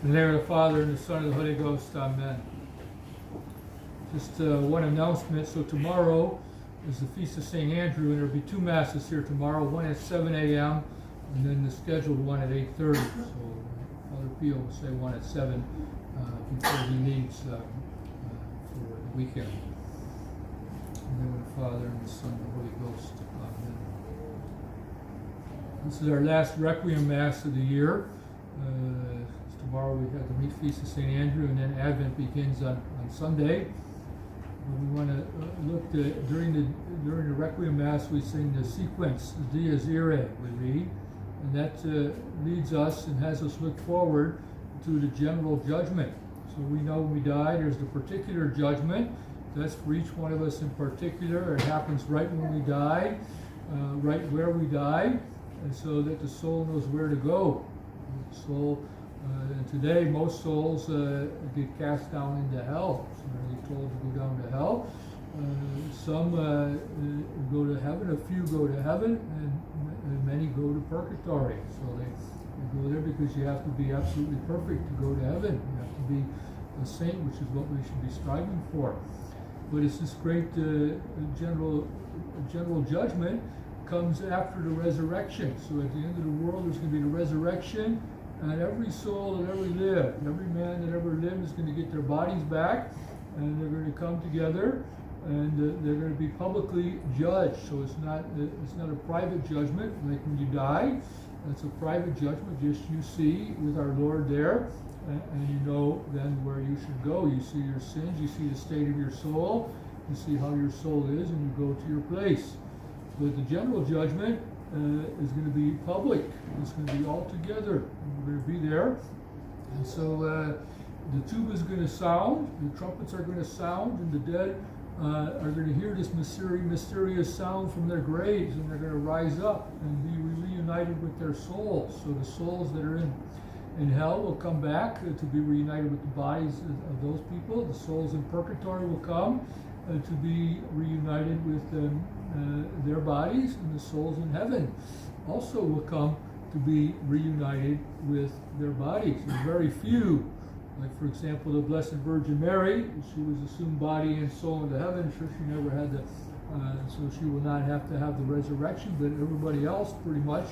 In the name of the Father, and the Son, and the Holy Ghost, Amen. Just one announcement. So tomorrow is the Feast of St. Andrew, and there will be two Masses here tomorrow, one at 7 a.m., and then the scheduled one at 8:30. So Father Pio will say one at 7 before he leaves for the weekend. In the name of the Father, and the Son, and the Holy Ghost, Amen. This is our last Requiem Mass of the year. Tomorrow we have the Meat Feast of St. Andrew, and then Advent begins on Sunday. We want to look at, during the Requiem Mass, we sing the sequence, the Dies Irae, we read, and that leads us and has us look forward to the general judgment. So we know when we die, there's the particular judgment. That's for each one of us in particular. It happens right when we die, right where we die, and so that the soul knows where to go. The soul. And today, most souls get cast down into hell. So they're told to go down to hell. Some go to heaven, a few go to heaven, and many go to purgatory. So they go there because you have to be absolutely perfect to go to heaven. You have to be a saint, which is what we should be striving for. But it's this great general judgment comes after the resurrection. So at the end of the world, there's going to be the resurrection. And every soul that ever lived, every man that ever lived is going to get their bodies back, and they're going to come together, and they're going to be publicly judged. So it's not a private judgment like when you die. It's a private judgment, just you see with our Lord there, and you know then where you should go. You see your sins, you see the state of your soul, you see how your soul is, and you go to your place. But the general judgment is going to be public. It's going to be all together. We're going to be there. And so the tuba is going to sound, the trumpets are going to sound, and the dead are going to hear this mysterious sound from their graves, and they're going to rise up and be reunited with their souls. So the souls that are in hell will come back to be reunited with the bodies of those people. The souls in purgatory will come to be reunited with their bodies, and the souls in heaven also will come to be reunited with their bodies. There's very few, like for example the Blessed Virgin Mary. She was assumed body and soul into heaven. Sure, she never had so she will not have to have the resurrection, but everybody else pretty much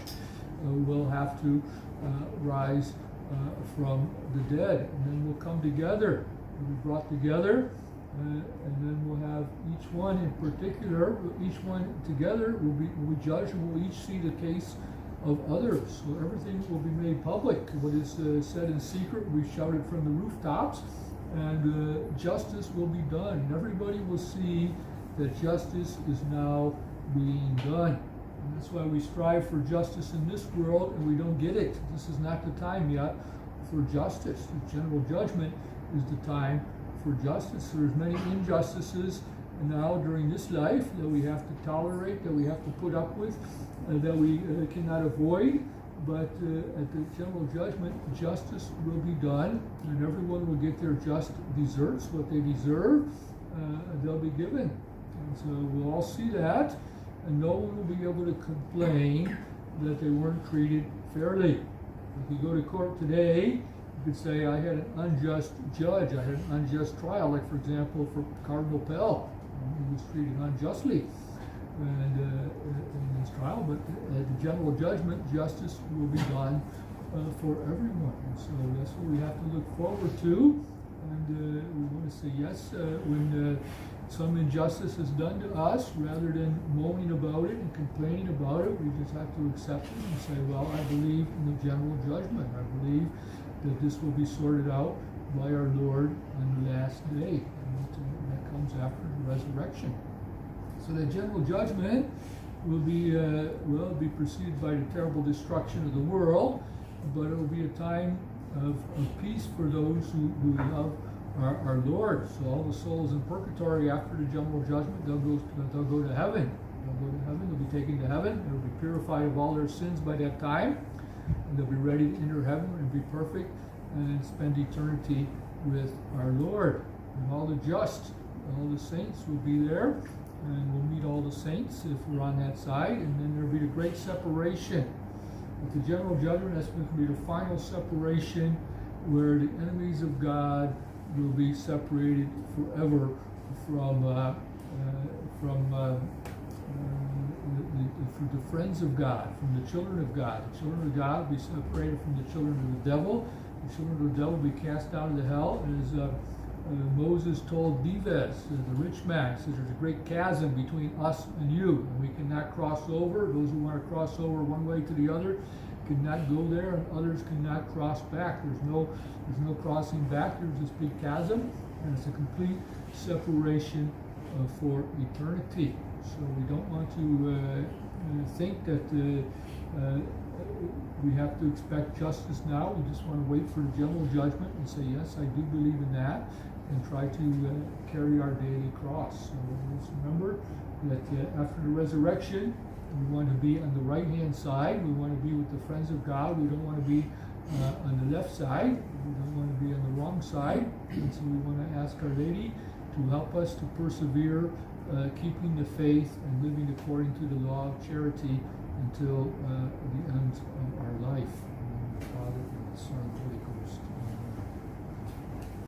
will have to rise from the dead, and then we'll come together. We'll be brought together. And then we'll have each one in particular, each one together will be judged, and we'll each see the case of others. So everything will be made public. What is said in secret, we shout it from the rooftops, and justice will be done. And everybody will see that justice is now being done. And that's why we strive for justice in this world, and we don't get it. This is not the time yet for justice. The general judgment is the time for justice. There's many injustices now during this life that we have to tolerate, that we have to put up with, that we cannot avoid. But at the general judgment, justice will be done, and everyone will get their just deserts, what they deserve. They'll be given. And so we'll all see that, and no one will be able to complain that they weren't treated fairly. If you go to court today, you could say, I had an unjust judge, I had an unjust trial, like for example for Cardinal Pell. He was treated unjustly in his trial, but at the general judgment, justice will be done for everyone. And so that's what we have to look forward to, and we want to say yes when some injustice is done to us, rather than moaning about it and complaining about it. We just have to accept it and say, well, I believe in the general judgment. I believe that this will be sorted out by our Lord on the last day, and that comes after the resurrection. So the general judgment will be preceded by the terrible destruction of the world, but it will be a time of peace for those who love our Lord. So all the souls in purgatory after the general judgment, they'll go to heaven. They'll be taken to heaven. They'll be purified of all their sins by that time, and they'll be ready to enter heaven and be perfect and spend eternity with our Lord. And all the just, all the saints will be there, and we'll meet all the saints if we're on that side, and then there'll be the great separation. At the general judgment, that's going to be the final separation where the enemies of God will be separated forever from the friends of God, from the children of God. The children of God will be separated from the children of the devil. The children of the devil will be cast down into hell. And as Moses told Dives, the rich man, he says there's a great chasm between us and you, and we cannot cross over. Those who want to cross over one way to the other cannot go there, and others cannot cross back. There's no crossing back. There's this big chasm, and it's a complete separation for eternity. So we don't want to think that we have to expect justice now. We just want to wait for the general judgment and say, yes, I do believe in that, and try to carry our daily cross. So let's remember that after the resurrection, we want to be on the right-hand side. We want to be with the friends of God. We don't want to be on the left side. We don't want to be on the wrong side. And so we want to ask Our Lady to help us to persevere, keeping the faith and living according to the law of charity until the end of our life.